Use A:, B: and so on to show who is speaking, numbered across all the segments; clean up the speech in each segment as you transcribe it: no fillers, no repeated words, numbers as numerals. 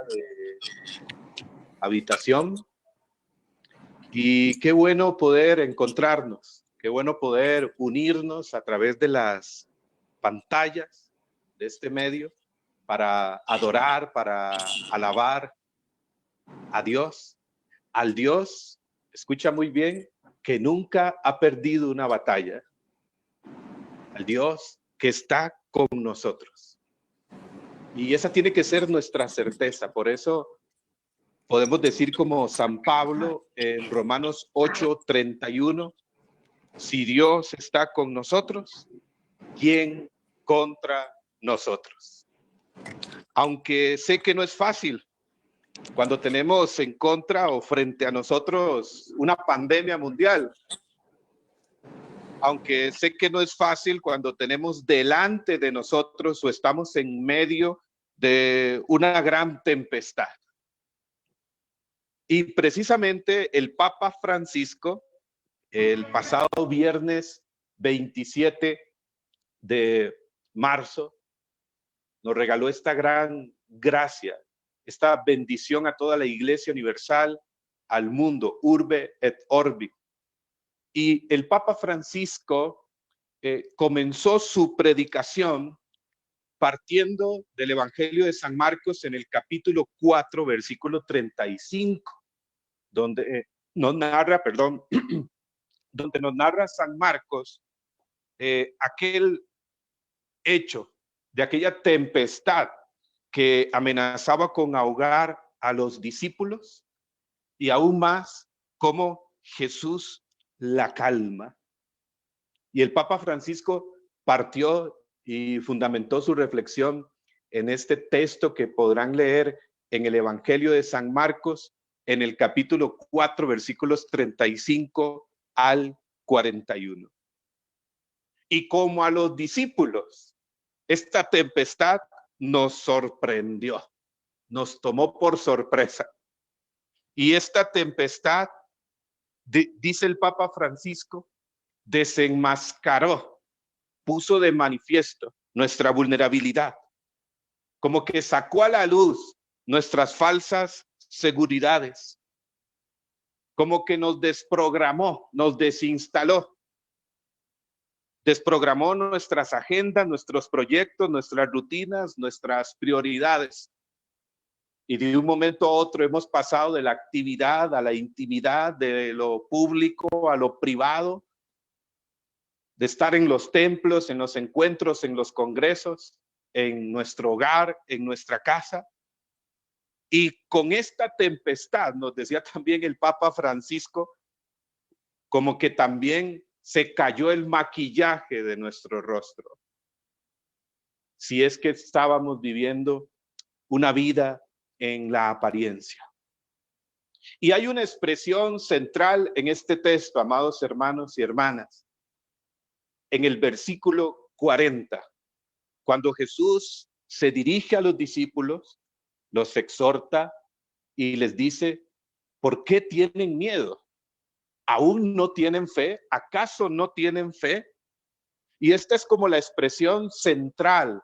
A: de habitación. Y qué bueno poder encontrarnos, qué bueno poder unirnos a través de las pantallas de este medio para adorar, para alabar a Dios, al Dios, escucha muy bien, que nunca ha perdido una batalla, al Dios que está con nosotros. Y esa tiene que ser nuestra certeza. Por eso podemos decir como San Pablo en Romanos 8:31, si Dios está con nosotros, ¿quién contra nosotros? Aunque sé que no es fácil cuando tenemos en contra o frente a nosotros una pandemia mundial. Aunque sé que no es fácil cuando tenemos delante de nosotros o estamos en medio de una gran tempestad. Y precisamente el Papa Francisco, el pasado viernes 27 de marzo, nos regaló esta gran gracia, esta bendición a toda la Iglesia Universal, al mundo, urbe et orbi. Y el Papa Francisco comenzó su predicación partiendo del Evangelio de San Marcos en el capítulo 4, versículo 35, donde nos narra, donde nos narra San Marcos aquel hecho de aquella tempestad que amenazaba con ahogar a los discípulos y aún más cómo Jesús la calma. Y el Papa Francisco partió y fundamentó su reflexión en este texto que podrán leer en el Evangelio de San Marcos, en el capítulo 4, versículos 35 al 41. Y como a los discípulos, esta tempestad nos sorprendió, nos tomó por sorpresa. Y esta tempestad, dice el Papa Francisco, desenmascaró, puso de manifiesto nuestra vulnerabilidad, como que sacó a la luz nuestras falsas seguridades, como que nos desprogramó, nos desinstaló, desprogramó nuestras agendas, nuestros proyectos, nuestras rutinas, nuestras prioridades. Y de un momento a otro hemos pasado de la actividad a la intimidad, de lo público a lo privado, de estar en los templos, en los encuentros, en los congresos, en nuestro hogar, en nuestra casa. Y con esta tempestad, nos decía también el Papa Francisco, como que también se cayó el maquillaje de nuestro rostro. Si es que estábamos viviendo una vida en la apariencia. Y hay una expresión central en este texto, amados hermanos y hermanas, en el versículo 40, cuando Jesús se dirige a los discípulos, los exhorta y les dice, ¿por qué tienen miedo? ¿Aún no tienen fe? ¿Acaso no tienen fe? Y esta es como la expresión central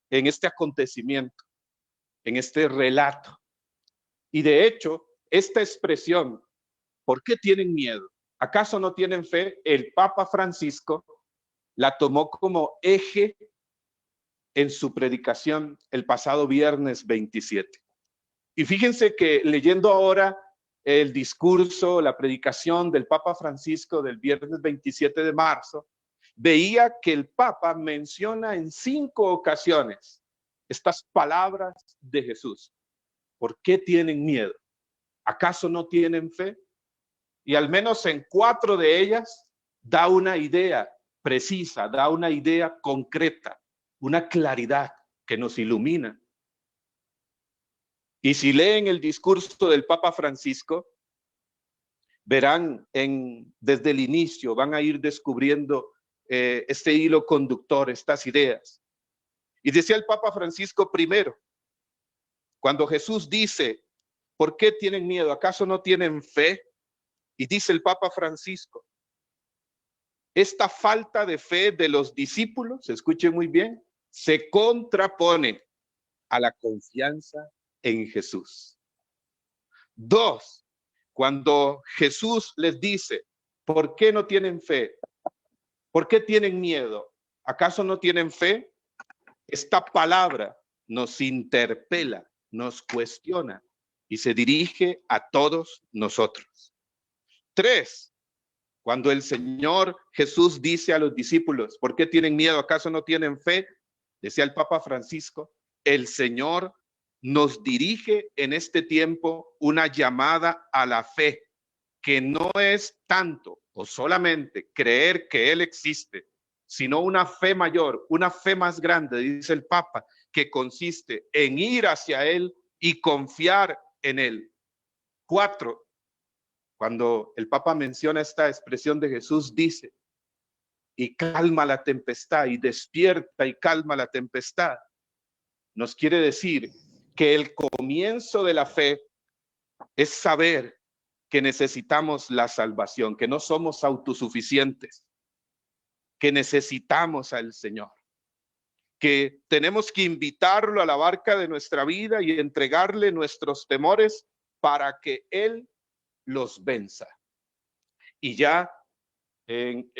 A: en este acontecimiento, en este relato. Y de hecho, esta expresión, ¿por qué tienen miedo? ¿Acaso no tienen fe? El Papa Francisco la tomó como eje en su predicación el pasado viernes 27. Y fíjense que leyendo ahora el discurso, la predicación del Papa Francisco del viernes 27 de marzo, veía que el Papa menciona en 5 ocasiones estas palabras de Jesús. ¿Por qué tienen miedo? ¿Acaso no tienen fe? Y al menos en 4 de ellas da una idea precisa, da una idea concreta, una claridad que nos ilumina. Y si leen el discurso del Papa Francisco, verán desde el inicio, van a ir descubriendo este hilo conductor, estas ideas. Y decía el Papa Francisco primero, cuando Jesús dice, ¿por qué tienen miedo? ¿Acaso no tienen fe? Y dice el Papa Francisco, esta falta de fe de los discípulos, escuchen muy bien, se contrapone a la confianza en Jesús. 2, cuando Jesús les dice, ¿por qué no tienen fe? ¿Por qué tienen miedo? ¿Acaso no tienen fe? Esta palabra nos interpela, nos cuestiona y se dirige a todos nosotros. 3, cuando el Señor Jesús dice a los discípulos, ¿por qué tienen miedo? ¿Acaso no tienen fe? Decía el Papa Francisco, el Señor nos dirige en este tiempo una llamada a la fe, que no es tanto o solamente creer que Él existe, sino una fe mayor, una fe más grande, dice el Papa, que consiste en ir hacia Él y confiar en Él. 4, cuando el Papa menciona esta expresión de Jesús, dice, y calma la tempestad, y despierta y calma la tempestad, nos quiere decir que el comienzo de la fe es saber que necesitamos la salvación, que no somos autosuficientes, que necesitamos al Señor, que tenemos que invitarlo a la barca de nuestra vida y entregarle nuestros temores para que Él los venza. Y ya en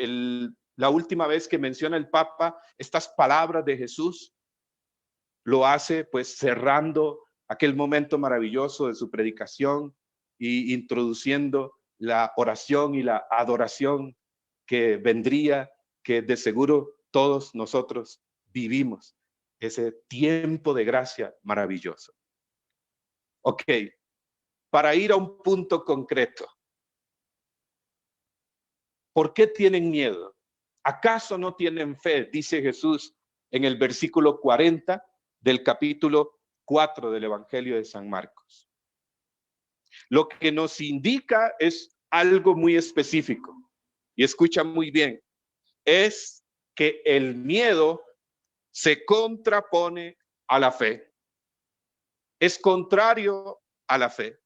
A: la última vez que menciona el Papa estas palabras de Jesús, lo hace pues cerrando aquel momento maravilloso de su predicación y introduciendo la oración y la adoración que vendría, que de seguro todos nosotros vivimos, ese tiempo de gracia maravilloso. Ok, para ir a un punto concreto. ¿Por qué tienen miedo? ¿Acaso no tienen fe? Dice Jesús en el versículo 40 del capítulo 4 del Evangelio de San Marcos. Lo que nos indica es algo muy específico. Y escucha muy bien. Es que el miedo se contrapone a la fe. Es contrario a la fe,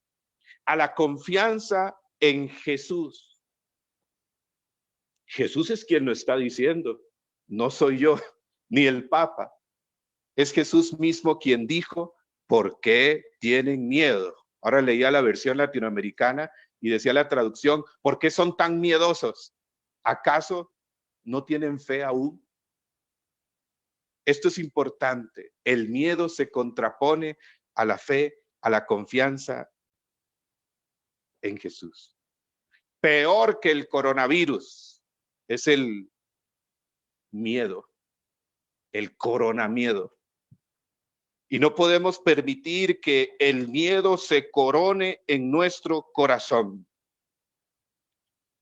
A: a la confianza en Jesús. Jesús es quien lo está diciendo, no soy yo, ni el Papa. Es Jesús mismo quien dijo, ¿por qué tienen miedo? Ahora leía la versión latinoamericana y decía la traducción, ¿por qué son tan miedosos? ¿Acaso no tienen fe aún? Esto es importante. El miedo se contrapone a la fe, a la confianza en Jesús. Peor que el coronavirus es el miedo, el coronamiedo. Y no podemos permitir que el miedo se corone en nuestro corazón.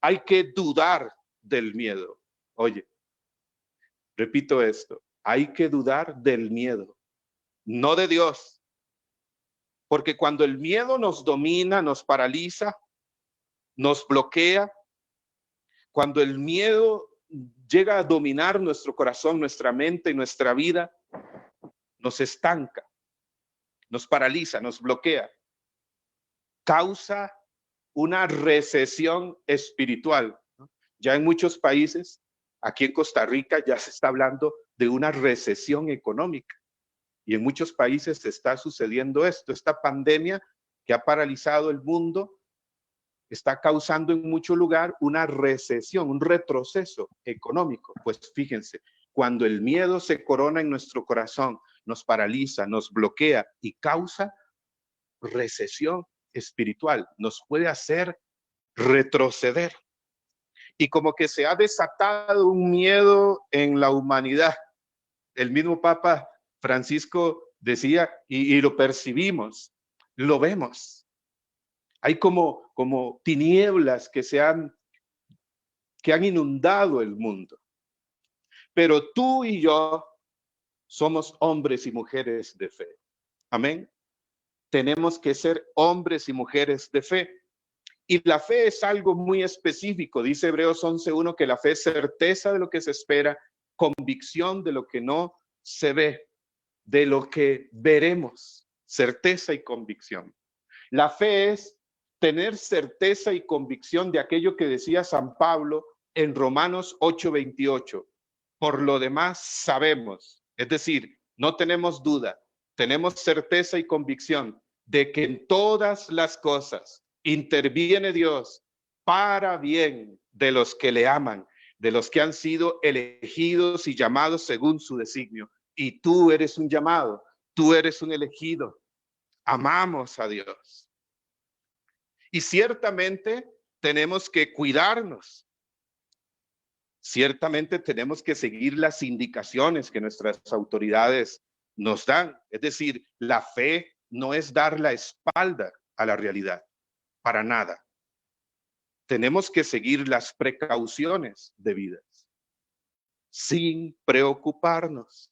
A: Hay que dudar del miedo. Oye, repito esto, hay que dudar del miedo, no de Dios. Porque cuando el miedo nos domina, nos paraliza, nos bloquea, cuando el miedo llega a dominar nuestro corazón, nuestra mente y nuestra vida, nos estanca, nos paraliza, nos bloquea, causa una recesión espiritual. Ya en muchos países, aquí en Costa Rica ya se está hablando de una recesión económica y en muchos países se está sucediendo esto. Esta pandemia que ha paralizado el mundo está causando en mucho lugar una recesión, un retroceso económico. Pues fíjense, cuando el miedo se corona en nuestro corazón, nos paraliza, nos bloquea y causa recesión espiritual, nos puede hacer retroceder. Y como que se ha desatado un miedo en la humanidad. El mismo Papa Francisco decía, y lo percibimos, lo vemos. Hay como tinieblas que han inundado el mundo. Pero tú y yo somos hombres y mujeres de fe. Amén. Tenemos que ser hombres y mujeres de fe. Y la fe es algo muy específico. Dice Hebreos 11:1 que la fe es certeza de lo que se espera, convicción de lo que no se ve, de lo que veremos, certeza y convicción. La fe es tener certeza y convicción de aquello que decía San Pablo en Romanos 8:28. Por lo demás sabemos, es decir, no tenemos duda, tenemos certeza y convicción de que en todas las cosas interviene Dios para bien de los que le aman, de los que han sido elegidos y llamados según su designio. Y tú eres un llamado, tú eres un elegido. Amamos a Dios. Y ciertamente tenemos que cuidarnos. Ciertamente tenemos que seguir las indicaciones que nuestras autoridades nos dan. Es decir, la fe no es dar la espalda a la realidad, para nada. Tenemos que seguir las precauciones debidas, sin preocuparnos,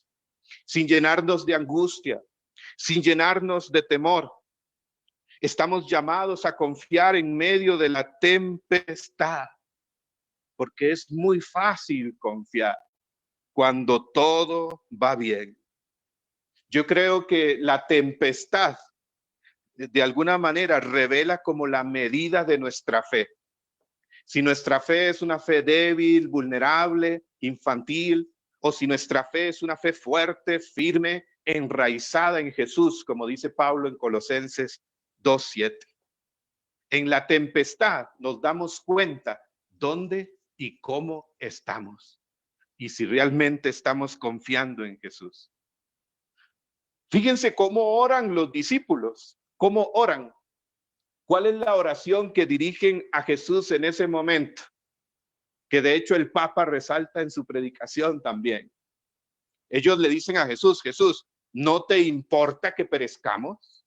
A: sin llenarnos de angustia, sin llenarnos de temor. Estamos llamados a confiar en medio de la tempestad, porque es muy fácil confiar cuando todo va bien. Yo creo que la tempestad, de alguna manera, revela como la medida de nuestra fe. Si nuestra fe es una fe débil, vulnerable, infantil, o si nuestra fe es una fe fuerte, firme, enraizada en Jesús, como dice Pablo en Colosenses 2:7. En la tempestad nos damos cuenta dónde y cómo estamos y si realmente estamos confiando en Jesús. Fíjense cómo oran los discípulos, cómo oran. ¿Cuál es la oración que dirigen a Jesús en ese momento? Que de hecho el Papa resalta en su predicación también. Ellos le dicen a Jesús, Jesús, ¿no te importa que perezcamos?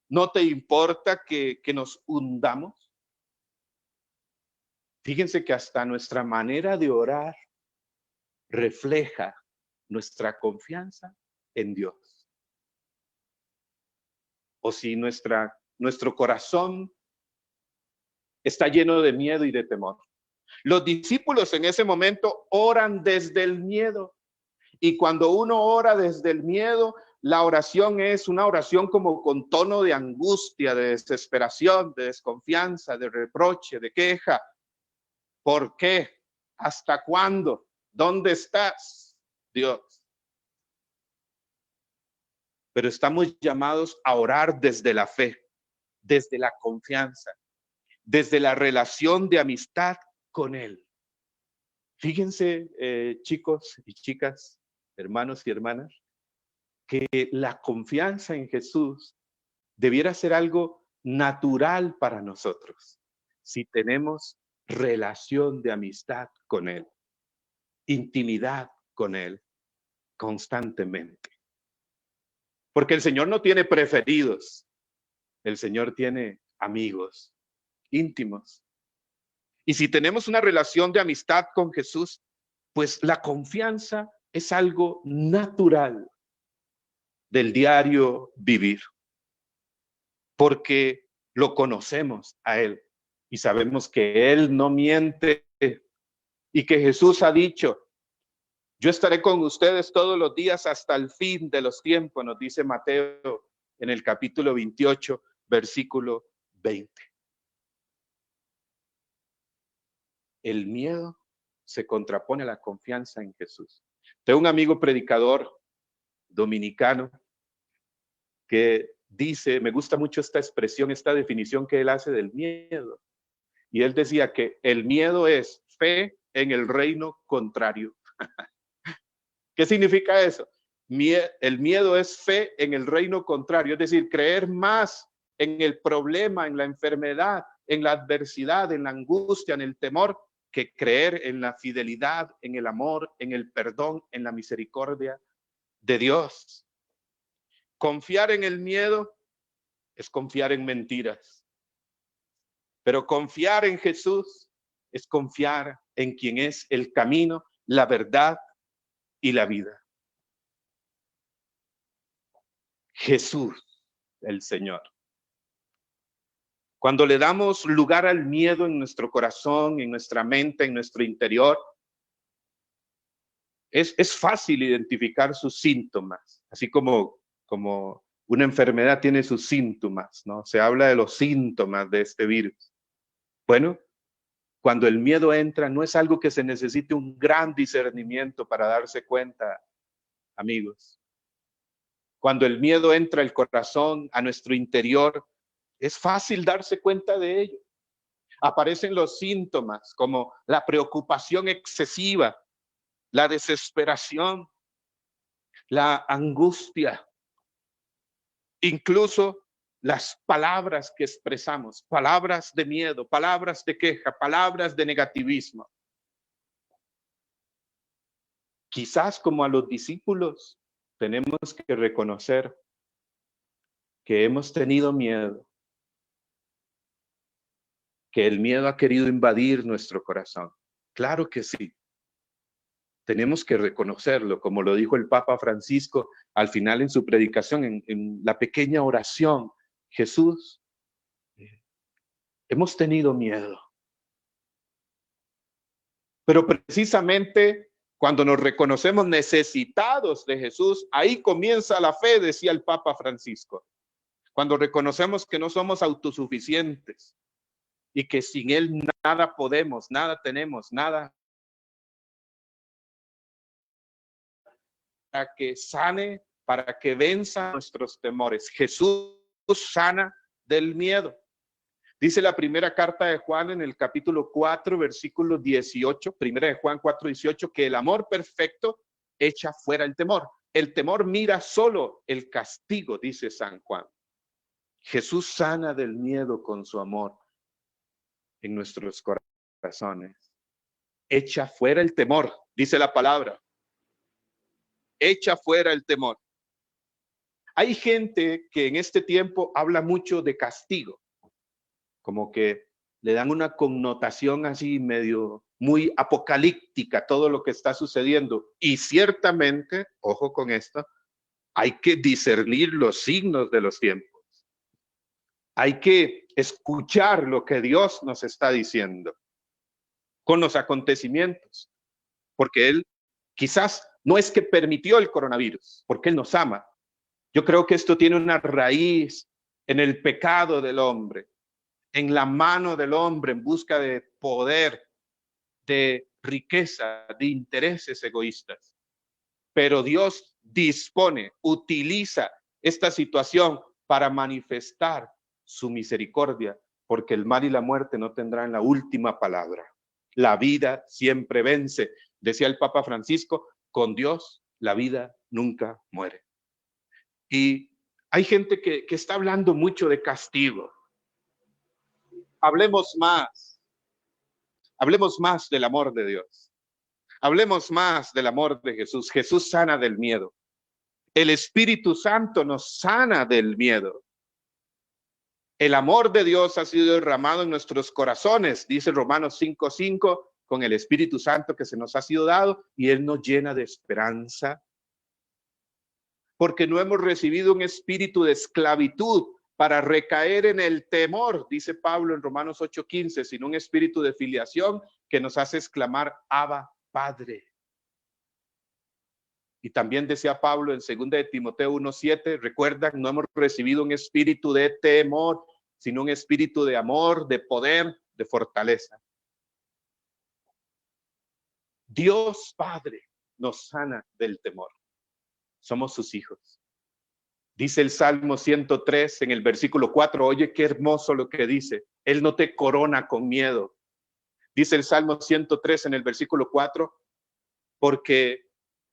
A: ¿No te importa que nos hundamos? Fíjense que hasta nuestra manera de orar refleja nuestra confianza en Dios. O si nuestro corazón está lleno de miedo y de temor. Los discípulos en ese momento oran desde el miedo. Y cuando uno ora desde el miedo, la oración es una oración como con tono de angustia, de desesperación, de desconfianza, de reproche, de queja. ¿Por qué? ¿Hasta cuándo? ¿Dónde estás, Dios? Pero estamos llamados a orar desde la fe, desde la confianza, desde la relación de amistad con Él. Fíjense, chicos y chicas, hermanos y hermanas, que la confianza en Jesús debiera ser algo natural para nosotros si tenemos relación de amistad con Él, intimidad con Él constantemente. Porque el Señor no tiene preferidos, el Señor tiene amigos íntimos. Y si tenemos una relación de amistad con Jesús, pues la confianza es algo natural del diario vivir, porque lo conocemos a Él y sabemos que Él no miente y que Jesús ha dicho, yo estaré con ustedes todos los días hasta el fin de los tiempos, nos dice Mateo en el capítulo 28, versículo 20. El miedo se contrapone a la confianza en Jesús. Tengo un amigo predicador dominicano que dice, me gusta mucho esta expresión, esta definición que él hace del miedo. Y él decía que el miedo es fe en el reino contrario. ¿Qué significa eso? El miedo es fe en el reino contrario, es decir, creer más en el problema, en la enfermedad, en la adversidad, en la angustia, en el temor, que creer en la fidelidad, en el amor, en el perdón, en la misericordia de Dios. Confiar en el miedo es confiar en mentiras, pero confiar en Jesús es confiar en quien es el camino, la verdad y la vida. Jesús, el Señor. Cuando le damos lugar al miedo en nuestro corazón, en nuestra mente, en nuestro interior, es fácil identificar sus síntomas, así como una enfermedad tiene sus síntomas, ¿no? Se habla de los síntomas de este virus. Bueno, cuando el miedo entra, no es algo que se necesite un gran discernimiento para darse cuenta, amigos. Cuando el miedo entra al corazón, a nuestro interior, es fácil darse cuenta de ello. Aparecen los síntomas como la preocupación excesiva, la desesperación, la angustia, incluso las palabras que expresamos, palabras de miedo, palabras de queja, palabras de negativismo. Quizás como a los discípulos tenemos que reconocer que hemos tenido miedo, que el miedo ha querido invadir nuestro corazón. Claro que sí. Tenemos que reconocerlo, como lo dijo el Papa Francisco al final en su predicación, en la pequeña oración. Jesús, hemos tenido miedo. Pero precisamente cuando nos reconocemos necesitados de Jesús, ahí comienza la fe, decía el Papa Francisco. Cuando reconocemos que no somos autosuficientes y que sin Él nada podemos, nada tenemos, nada para que sane, para que venza nuestros temores. Jesús sana del miedo. Dice la primera carta de Juan en el capítulo 4, versículo 18, primera de Juan 4, 18, que el amor perfecto echa fuera el temor. El temor mira solo el castigo, dice San Juan. Jesús sana del miedo con su amor en nuestros corazones. Echa fuera el temor, dice la palabra. Echa fuera el temor. Hay gente que en este tiempo habla mucho de castigo, como que le dan una connotación así medio muy apocalíptica a todo lo que está sucediendo. Y ciertamente, ojo con esto, hay que discernir los signos de los tiempos. Hay que escuchar lo que Dios nos está diciendo con los acontecimientos, porque Él quizás no es que permitió el coronavirus, porque Él nos ama. Yo creo que esto tiene una raíz en el pecado del hombre, en la mano del hombre en busca de poder, de riqueza, de intereses egoístas. Pero Dios dispone, utiliza esta situación para manifestar su misericordia, porque el mal y la muerte no tendrán la última palabra. La vida siempre vence. Decía el Papa Francisco, con Dios la vida nunca muere. Y hay gente que está hablando mucho de castigo. Hablemos más del amor de Dios. Hablemos más del amor de Jesús. Jesús sana del miedo. El Espíritu Santo nos sana del miedo. El amor de Dios ha sido derramado en nuestros corazones, dice Romanos 5:5, con el Espíritu Santo que se nos ha sido dado, y Él nos llena de esperanza. Porque no hemos recibido un espíritu de esclavitud para recaer en el temor, dice Pablo en Romanos 8:15, sino un espíritu de filiación que nos hace exclamar, Abba, Padre. Y también decía Pablo en 2 de Timoteo 1:7, recuerdan, no hemos recibido un espíritu de temor, sino un espíritu de amor, de poder, de fortaleza. Dios Padre nos sana del temor. Somos sus hijos. Dice el Salmo 103 en el versículo 4, oye qué hermoso lo que dice, Él no te corona con miedo. Dice el Salmo 103 en el versículo 4, porque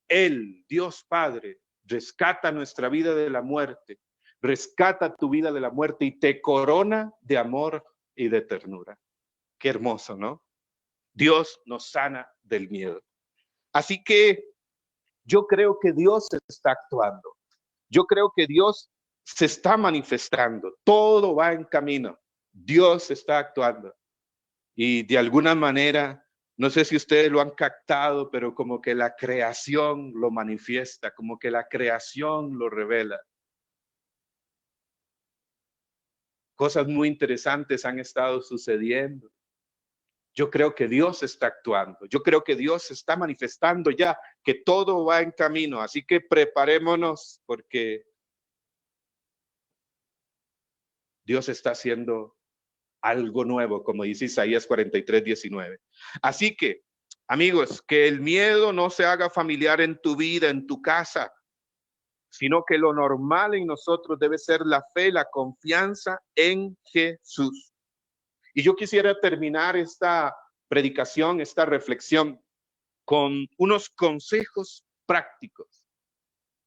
A: Él, Dios Padre, rescata nuestra vida de la muerte, rescata tu vida de la muerte y te corona de amor y de ternura. Qué hermoso, ¿no? Dios nos sana del miedo. Así que yo creo que Dios está actuando. Yo creo que Dios se está manifestando. Todo va en camino. Dios está actuando. Y de alguna manera, no sé si ustedes lo han captado, pero como que la creación lo manifiesta, como que la creación lo revela. Cosas muy interesantes han estado sucediendo. Yo creo que Dios está actuando. Yo creo que Dios está manifestando ya, que todo va en camino. Así que preparémonos porque Dios está haciendo algo nuevo, como dice Isaías 43:19. Así que, amigos, que el miedo no se haga familiar en tu vida, en tu casa. sino que lo normal en nosotros debe ser la fe, la confianza en Jesús. Y yo quisiera terminar esta predicación, esta reflexión, con unos consejos prácticos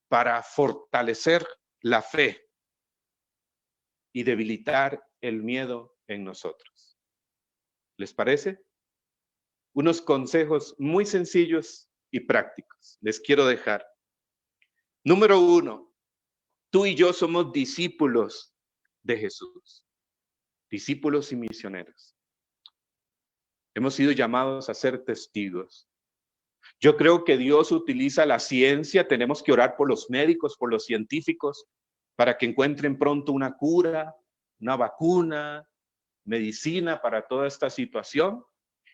A: para fortalecer la fe y debilitar el miedo en nosotros. ¿Les parece? Unos consejos muy sencillos y prácticos les quiero dejar. Número 1, tú y yo somos discípulos de Jesús, discípulos y misioneros. Hemos sido llamados a ser testigos. Yo creo que Dios utiliza la ciencia, tenemos que orar por los médicos, por los científicos, para que encuentren pronto una cura, una vacuna, medicina para toda esta situación.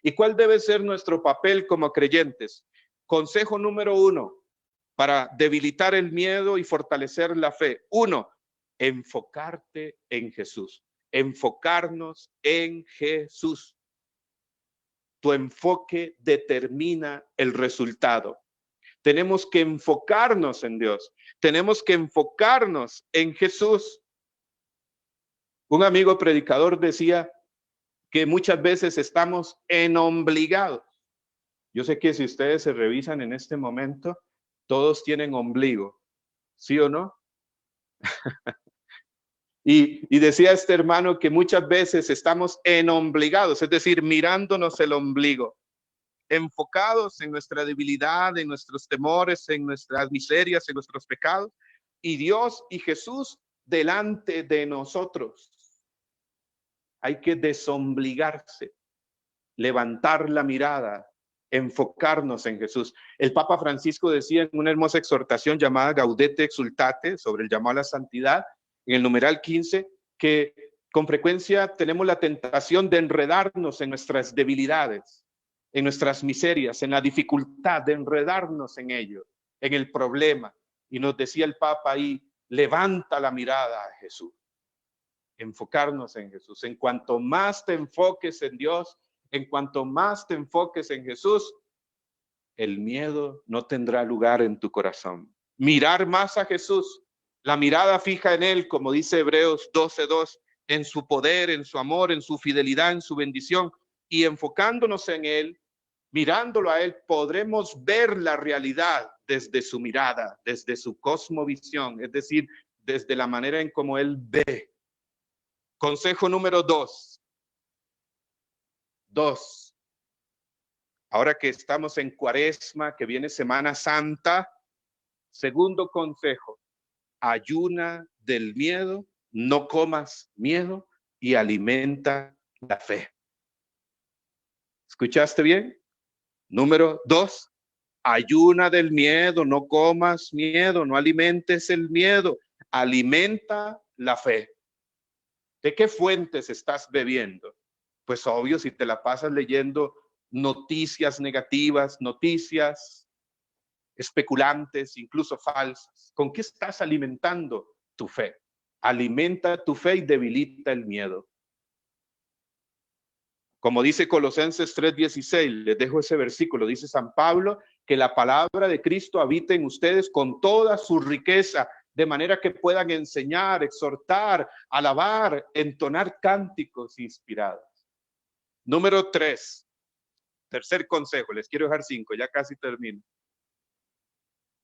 A: ¿Y cuál debe ser nuestro papel como creyentes? Consejo número 1, para debilitar el miedo y fortalecer la fe. 1, enfocarte en Jesús. Enfocarnos en Jesús. Tu enfoque determina el resultado. Tenemos que enfocarnos en Dios. Tenemos que enfocarnos en Jesús. Un amigo predicador decía que muchas veces estamos enombligados. Yo sé que si ustedes se revisan en este momento, todos tienen ombligo, ¿sí o no? Y decía este hermano que muchas veces estamos enombligados, es decir, mirándonos el ombligo, enfocados en nuestra debilidad, en nuestros temores, en nuestras miserias, en nuestros pecados, y Dios y Jesús delante de nosotros. Hay que desobligarse, levantar la mirada, enfocarnos en Jesús. El Papa Francisco decía en una hermosa exhortación llamada Gaudete Exultate, sobre el llamado a la santidad, en el numeral 15, que con frecuencia tenemos la tentación de enredarnos en nuestras debilidades, en nuestras miserias, en la dificultad de enredarnos en ello, en el problema. Y nos decía el Papa ahí, levanta la mirada a Jesús. Enfocarnos en Jesús. En cuanto más te enfoques en Dios, en cuanto más te enfoques en Jesús, el miedo no tendrá lugar en tu corazón. Mirar más a Jesús, la mirada fija en Él, como dice Hebreos 12:2, en su poder, en su amor, en su fidelidad, en su bendición, y enfocándonos en Él, mirándolo a Él, podremos ver la realidad desde su mirada, desde su cosmovisión, es decir, desde la manera en cómo Él ve. Consejo número 2. Ahora que estamos en Cuaresma, que viene Semana Santa, segundo consejo, ayuna del miedo, no comas miedo y alimenta la fe. ¿Escuchaste bien? Número 2, ayuna del miedo, no comas miedo, no alimentes el miedo, alimenta la fe. ¿De qué fuentes estás bebiendo? Pues obvio, si te la pasas leyendo noticias negativas, noticias especulantes, incluso falsas. ¿Con qué estás alimentando tu fe? Alimenta tu fe y debilita el miedo. Como dice Colosenses 3:16, les dejo ese versículo, dice San Pablo, que la palabra de Cristo habite en ustedes con toda su riqueza, de manera que puedan enseñar, exhortar, alabar, entonar cánticos inspirados. Número 3, tercer consejo, les quiero dejar 5, ya casi termino.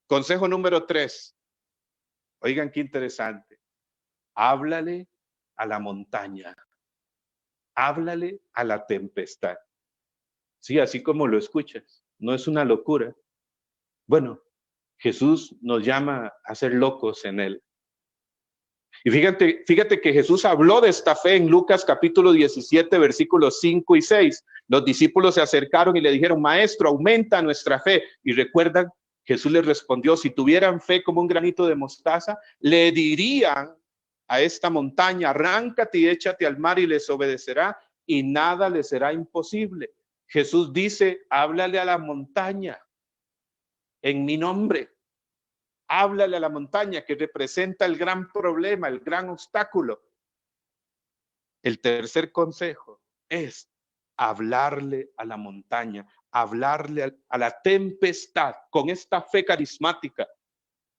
A: Consejo número 3, oigan qué interesante, háblale a la montaña, háblale a la tempestad. Sí, así como lo escuchas, no es una locura. Bueno, Jesús nos llama a ser locos en Él. Y fíjate que Jesús habló de esta fe en Lucas capítulo 17, versículos 5 y 6. Los discípulos se acercaron y le dijeron, Maestro, aumenta nuestra fe. Y recuerdan, Jesús les respondió, si tuvieran fe como un granito de mostaza, le dirían a esta montaña, arráncate y échate al mar y les obedecerá y nada les será imposible. Jesús dice, háblale a la montaña en mi nombre. Háblale a la montaña que representa el gran problema, el gran obstáculo. El tercer consejo es hablarle a la montaña, hablarle a la tempestad con esta fe carismática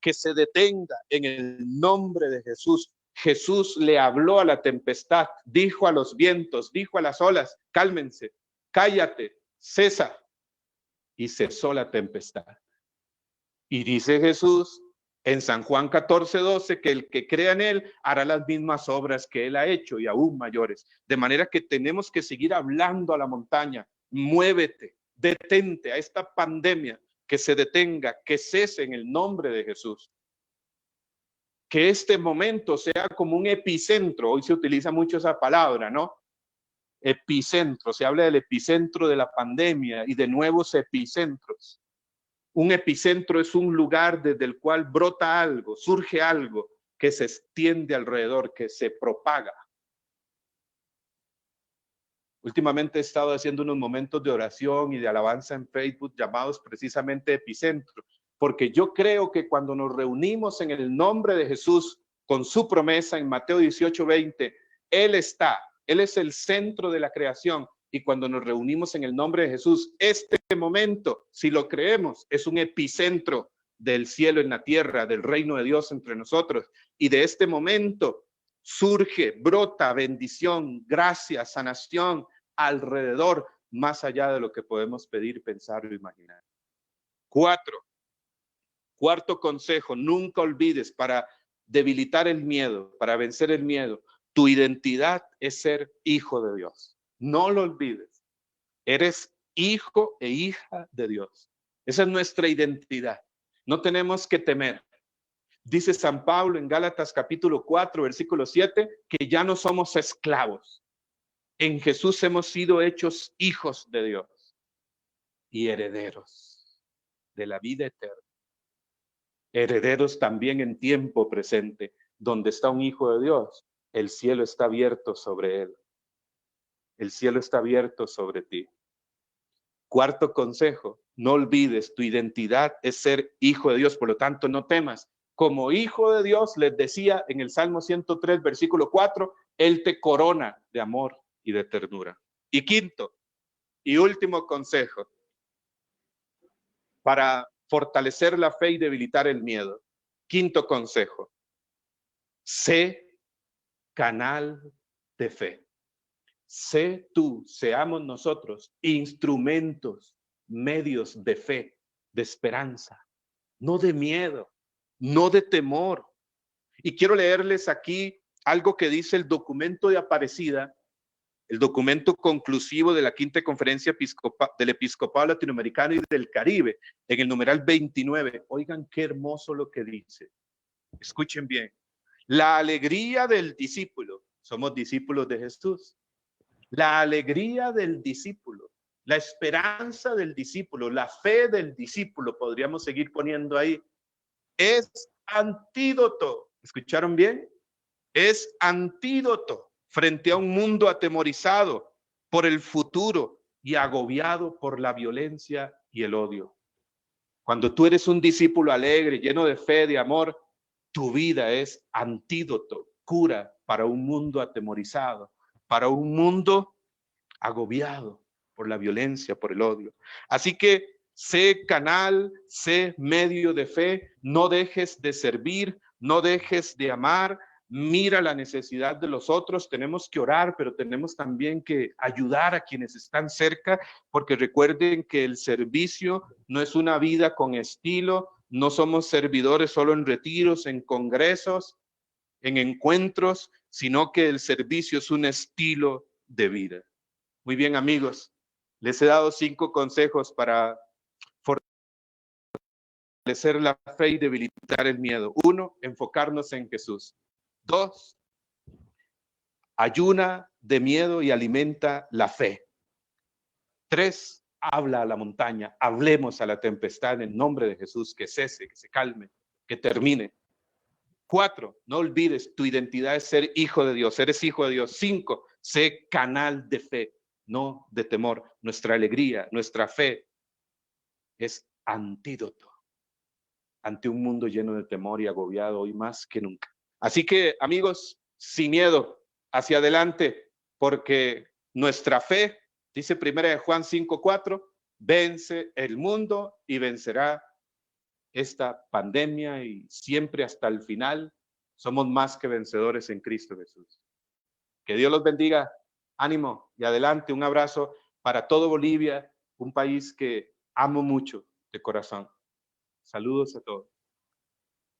A: que se detenga en el nombre de Jesús. Jesús le habló a la tempestad, dijo a los vientos, dijo a las olas, cálmense, cállate, cesa. Y cesó la tempestad. Y dice Jesús en San Juan 14:12 que el que crea en él hará las mismas obras que él ha hecho y aún mayores. De manera que tenemos que seguir hablando a la montaña. Muévete, detente a esta pandemia, que se detenga, que cese en el nombre de Jesús. Que este momento sea como un epicentro. Hoy se utiliza mucho esa palabra, ¿no? Epicentro, se habla del epicentro de la pandemia y de nuevos epicentros. Un epicentro es un lugar desde el cual brota algo, surge algo que se extiende alrededor, que se propaga. Últimamente he estado haciendo unos momentos de oración y de alabanza en Facebook llamados precisamente epicentro, porque yo creo que cuando nos reunimos en el nombre de Jesús, con su promesa en Mateo 18:20, Él es el centro de la creación. Y cuando nos reunimos en el nombre de Jesús, este momento, si lo creemos, es un epicentro del cielo en la tierra, del reino de Dios entre nosotros. Y de este momento surge, brota bendición, gracia, sanación alrededor, más allá de lo que podemos pedir, pensar o imaginar. Cuarto consejo, nunca olvides, para debilitar el miedo, para vencer el miedo, tu identidad es ser hijo de Dios. No lo olvides. Eres hijo e hija de Dios. Esa es nuestra identidad. No tenemos que temer. Dice San Pablo en Gálatas capítulo 4, versículo 7, que ya no somos esclavos. En Jesús hemos sido hechos hijos de Dios y herederos de la vida eterna. Herederos también en tiempo presente. Donde está un hijo de Dios, el cielo está abierto sobre él. El cielo está abierto sobre ti. Cuarto consejo, no olvides, tu identidad es ser hijo de Dios, por lo tanto no temas. Como hijo de Dios, les decía en el Salmo 103, versículo 4, Él te corona de amor y de ternura. Y quinto y último consejo, para fortalecer la fe y debilitar el miedo. Quinto consejo, sé canal de fe. Sé tú, seamos nosotros instrumentos, medios de fe, de esperanza, no de miedo, no de temor. Y quiero leerles aquí algo que dice el documento de Aparecida, el documento conclusivo de la Quinta Conferencia del Episcopado Latinoamericano y del Caribe, en el numeral 29. Oigan qué hermoso lo que dice. Escuchen bien. La alegría del discípulo, somos discípulos de Jesús. La alegría del discípulo, la esperanza del discípulo, la fe del discípulo, podríamos seguir poniendo ahí, es antídoto. ¿Escucharon bien? Es antídoto frente a un mundo atemorizado por el futuro y agobiado por la violencia y el odio. Cuando tú eres un discípulo alegre, lleno de fe, de amor, tu vida es antídoto, cura para un mundo atemorizado, para un mundo agobiado por la violencia, por el odio. Así que sé canal, sé medio de fe, no dejes de servir, no dejes de amar, mira la necesidad de los otros. Tenemos que orar, pero tenemos también que ayudar a quienes están cerca, porque recuerden que el servicio no es una vida con estilo, no somos servidores solo en retiros, en congresos, en encuentros, sino que el servicio es un estilo de vida. Muy bien, amigos, les he dado 5 consejos para fortalecer la fe y debilitar el miedo. 1, enfocarnos en Jesús. 2, ayuna de miedo y alimenta la fe. 3, habla a la montaña, hablemos a la tempestad en el nombre de Jesús, que cese, que se calme, que termine. 4, no olvides, tu identidad es ser hijo de Dios, eres hijo de Dios. 5, sé canal de fe, no de temor. Nuestra alegría, nuestra fe es antídoto ante un mundo lleno de temor y agobiado hoy más que nunca. Así que, amigos, sin miedo, hacia adelante, porque nuestra fe, dice 1 Juan 5:4, vence el mundo y vencerá esta pandemia y siempre hasta el final somos más que vencedores en Cristo Jesús. Que Dios los bendiga. Ánimo y adelante. Un abrazo para todo Bolivia, un país que amo mucho de corazón. Saludos a todos.